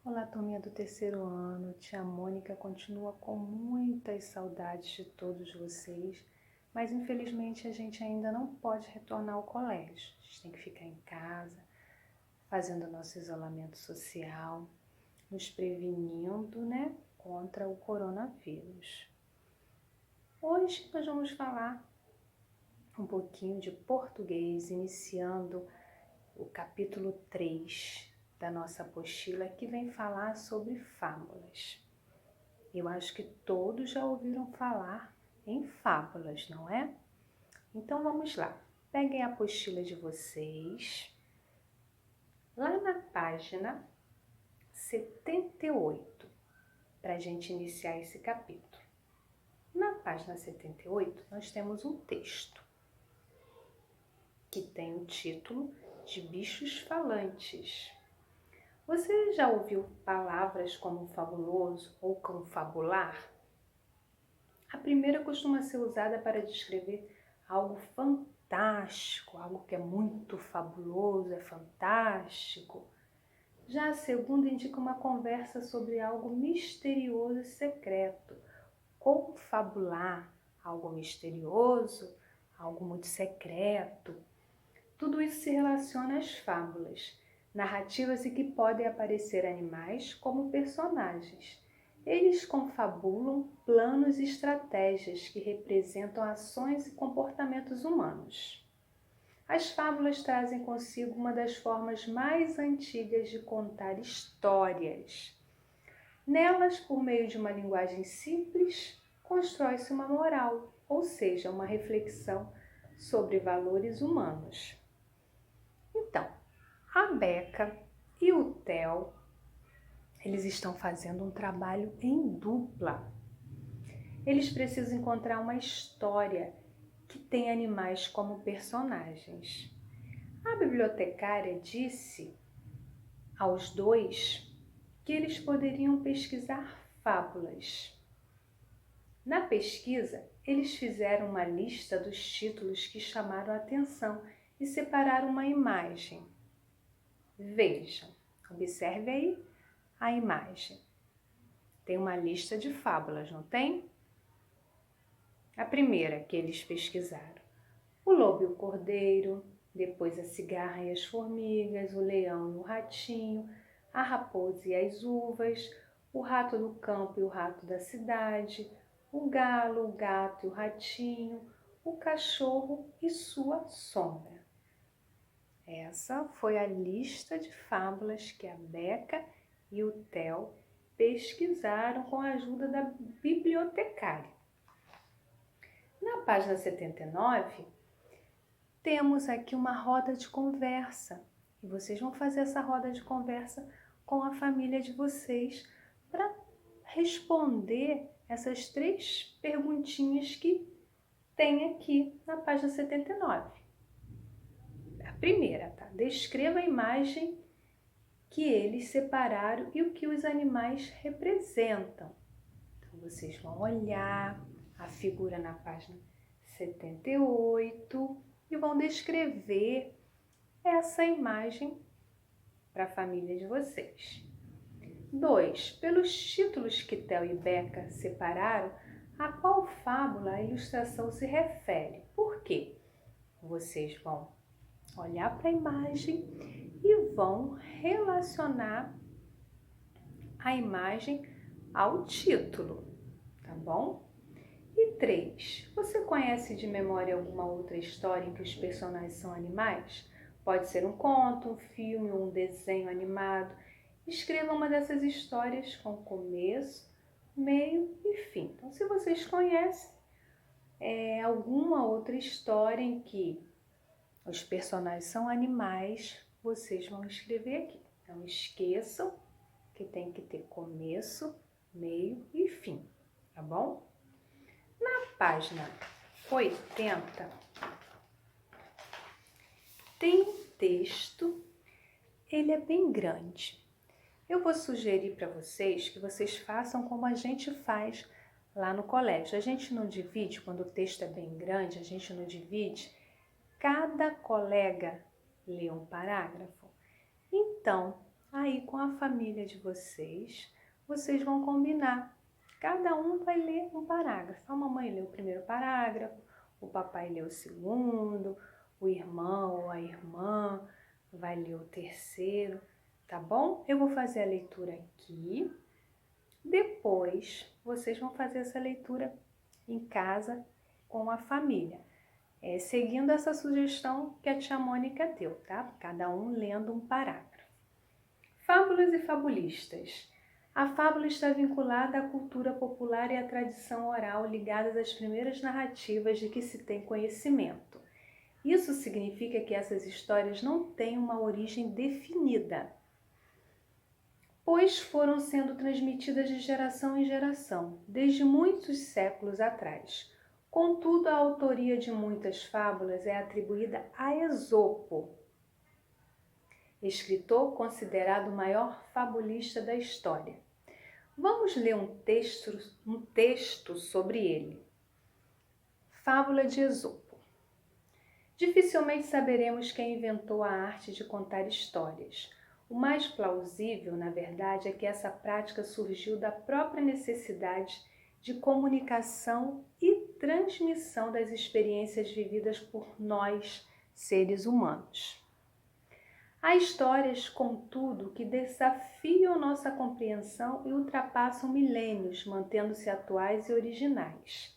Olá, turminha do terceiro ano. Tia Mônica continua com muitas saudades de todos vocês, mas infelizmente a gente ainda não pode retornar ao colégio. A gente tem que ficar em casa, fazendo nosso isolamento social, nos prevenindo, contra o coronavírus. Hoje nós vamos falar um pouquinho de português, iniciando o capítulo 3 da nossa apostila, que vem falar sobre fábulas. Eu acho que todos já ouviram falar em fábulas, não é? Então vamos lá. Peguem a apostila de vocês. Lá na página 78, para a gente iniciar esse capítulo. Na página 78, nós temos um texto que tem o título de Bichos Falantes. Você já ouviu palavras como fabuloso ou confabular? A primeira costuma ser usada para descrever algo fantástico, algo que é muito fabuloso, é fantástico. Já a segunda indica uma conversa sobre algo misterioso e secreto. Confabular, algo misterioso, algo muito secreto. Tudo isso se relaciona às fábulas, narrativas em que podem aparecer animais como personagens. Eles confabulam planos e estratégias que representam ações e comportamentos humanos. As fábulas trazem consigo uma das formas mais antigas de contar histórias. Nelas, por meio de uma linguagem simples, constrói-se uma moral, ou seja, uma reflexão sobre valores humanos. Então, a Beca e o Theo, eles estão fazendo um trabalho em dupla. Eles precisam encontrar uma história que tem animais como personagens. A bibliotecária disse aos dois que eles poderiam pesquisar fábulas. Na pesquisa, eles fizeram uma lista dos títulos que chamaram a atenção e separaram uma imagem. Vejam, observe aí a imagem. Tem uma lista de fábulas, não tem? A primeira que eles pesquisaram: o lobo e o cordeiro, depois a cigarra e as formigas, o leão e o ratinho, a raposa e as uvas, o rato do campo e o rato da cidade, o galo, o gato e o ratinho, o cachorro e sua sombra. Essa foi a lista de fábulas que a Beca e o Theo pesquisaram com a ajuda da bibliotecária. Na página 79, temos aqui uma roda de conversa. E vocês vão fazer essa roda de conversa com a família de vocês para responder essas 3 perguntinhas que tem aqui na página 79. A primeira, tá? Descreva a imagem que eles separaram e o que os animais representam. Então, vocês vão olhar a figura na página 78 e vão descrever essa imagem para a família de vocês. 2. Pelos títulos que Theo e Beca separaram, a qual fábula a ilustração se refere? Por quê? Vocês vão olhar para a imagem e vão relacionar a imagem ao título, tá bom? E 3. Você conhece de memória alguma outra história em que os personagens são animais? Pode ser um conto, um filme ou um desenho animado. Escreva uma dessas histórias com começo, meio e fim. Então, se vocês conhecem alguma outra história em que os personagens são animais, vocês vão escrever aqui. Não esqueçam que tem que ter começo, meio e fim, tá bom? Na página 80, tem um texto, ele é bem grande. Eu vou sugerir para vocês que vocês façam como a gente faz lá no colégio. A gente não divide, quando o texto é bem grande, a gente não divide. Cada colega lê um parágrafo. Então, Aí com a família de vocês, vocês vão combinar. Cada um vai ler um parágrafo. A mamãe lê o primeiro parágrafo, o papai lê o segundo, o irmão ou a irmã vai ler o terceiro, tá bom? Eu vou fazer a leitura aqui. Depois, vocês vão fazer essa leitura em casa com a família, seguindo essa sugestão que a tia Mônica deu, tá? Cada um lendo um parágrafo. Fábulas e fabulistas. A fábula está vinculada à cultura popular e à tradição oral ligadas às primeiras narrativas de que se tem conhecimento. Isso significa que essas histórias não têm uma origem definida, pois foram sendo transmitidas de geração em geração, desde muitos séculos atrás. Contudo, a autoria de muitas fábulas é atribuída a Esopo, escritor considerado o maior fabulista da história. Vamos ler um texto sobre ele. Fábula de Esopo. Dificilmente saberemos quem inventou a arte de contar histórias. O mais plausível, na verdade, é que essa prática surgiu da própria necessidade de comunicação e transmissão das experiências vividas por nós, seres humanos. Há histórias, contudo, que desafiam nossa compreensão e ultrapassam milênios, mantendo-se atuais e originais.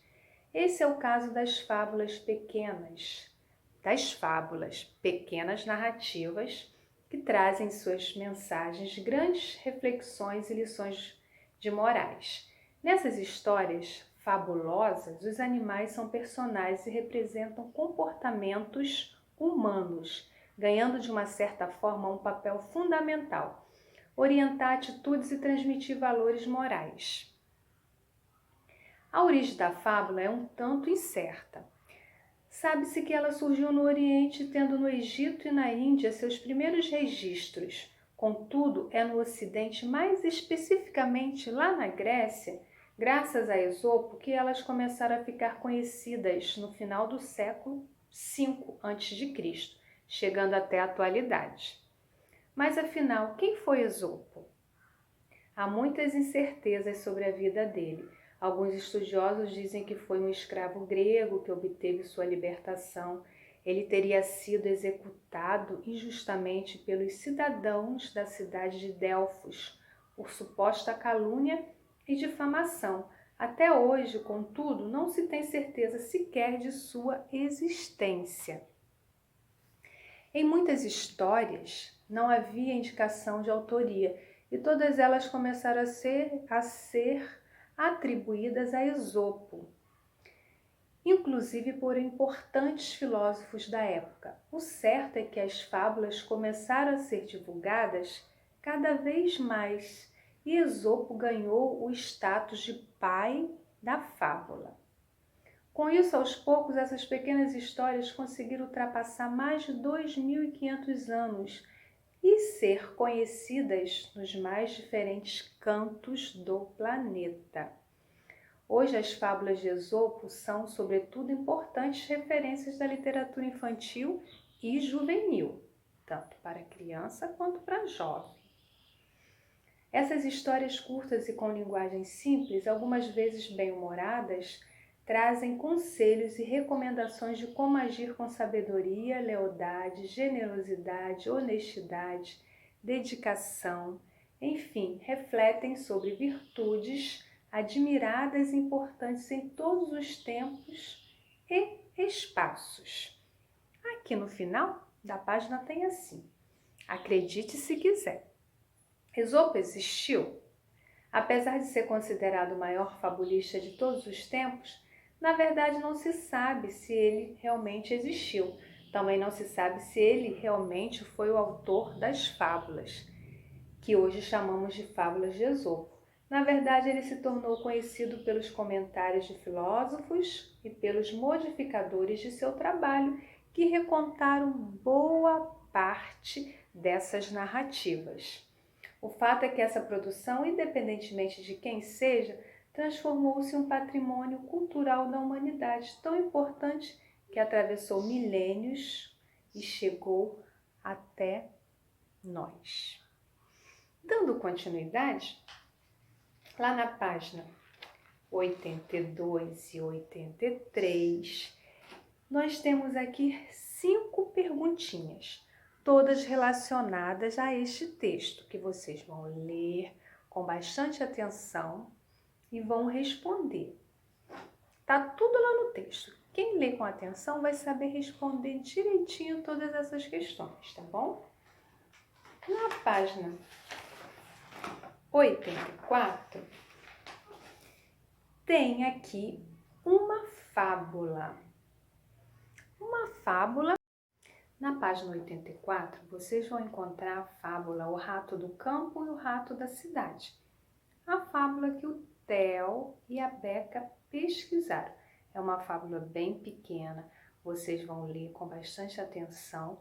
Esse é o caso das fábulas pequenas narrativas que trazem suas mensagens grandes reflexões e lições de morais. Nessas histórias fabulosas, os animais são personagens e representam comportamentos humanos, ganhando de uma certa forma um papel fundamental, orientar atitudes e transmitir valores morais. A origem da fábula é um tanto incerta. Sabe-se que ela surgiu no Oriente, tendo no Egito e na Índia seus primeiros registros. Contudo, é no Ocidente, mais especificamente lá na Grécia, graças a Esopo, que elas começaram a ficar conhecidas no final do século V a.C., chegando até a atualidade. Mas afinal, quem foi Esopo? Há muitas incertezas sobre a vida dele. Alguns estudiosos dizem que foi um escravo grego que obteve sua libertação. Ele teria sido executado injustamente pelos cidadãos da cidade de Delfos por suposta calúnia e difamação. Até hoje, contudo, não se tem certeza sequer de sua existência. Em muitas histórias não havia indicação de autoria e todas elas começaram a ser atribuídas a Esopo, inclusive por importantes filósofos da época. O certo é que as fábulas começaram a ser divulgadas cada vez mais e Esopo ganhou o status de pai da fábula. Com isso, aos poucos, essas pequenas histórias conseguiram ultrapassar mais de 2.500 anos e ser conhecidas nos mais diferentes cantos do planeta. Hoje, as fábulas de Esopo são, sobretudo, importantes referências da literatura infantil e juvenil, tanto para criança quanto para jovem. Essas histórias curtas e com linguagem simples, algumas vezes bem-humoradas, trazem conselhos e recomendações de como agir com sabedoria, lealdade, generosidade, honestidade, dedicação, enfim, refletem sobre virtudes admiradas e importantes em todos os tempos e espaços. Aqui no final da página tem assim: acredite se quiser. Esopo existiu? Apesar de ser considerado o maior fabulista de todos os tempos, na verdade não se sabe se ele realmente existiu. Também não se sabe se ele realmente foi o autor das fábulas, que hoje chamamos de fábulas de Esopo. Na verdade, ele se tornou conhecido pelos comentários de filósofos e pelos modificadores de seu trabalho, que recontaram boa parte dessas narrativas. O fato é que essa produção, independentemente de quem seja, transformou-se em um patrimônio cultural da humanidade tão importante que atravessou milênios e chegou até nós. Dando continuidade, lá na página 82 e 83, nós temos aqui 5 perguntinhas, todas relacionadas a este texto, que vocês vão ler com bastante atenção e vão responder. Tá tudo lá no texto. Quem lê com atenção vai saber responder direitinho todas essas questões, tá bom? Na página 84, tem aqui uma fábula. Uma fábula. Na página 84, vocês vão encontrar a fábula O Rato do Campo e o Rato da Cidade. A fábula que o Theo e a Beca pesquisaram. É uma fábula bem pequena, vocês vão ler com bastante atenção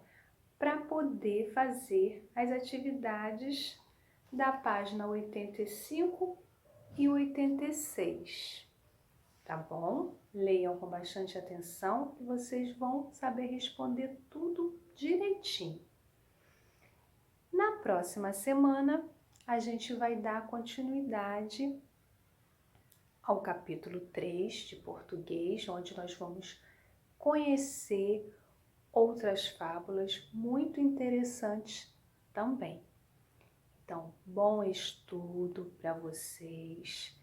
para poder fazer as atividades da página 85 e 86. Tá bom? Leiam com bastante atenção e vocês vão saber responder tudo direitinho. Na próxima semana, a gente vai dar continuidade ao capítulo 3 de português, onde nós vamos conhecer outras fábulas muito interessantes também. Então, bom estudo para vocês.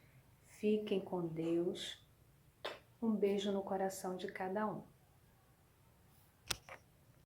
Fiquem com Deus. Um beijo no coração de cada um.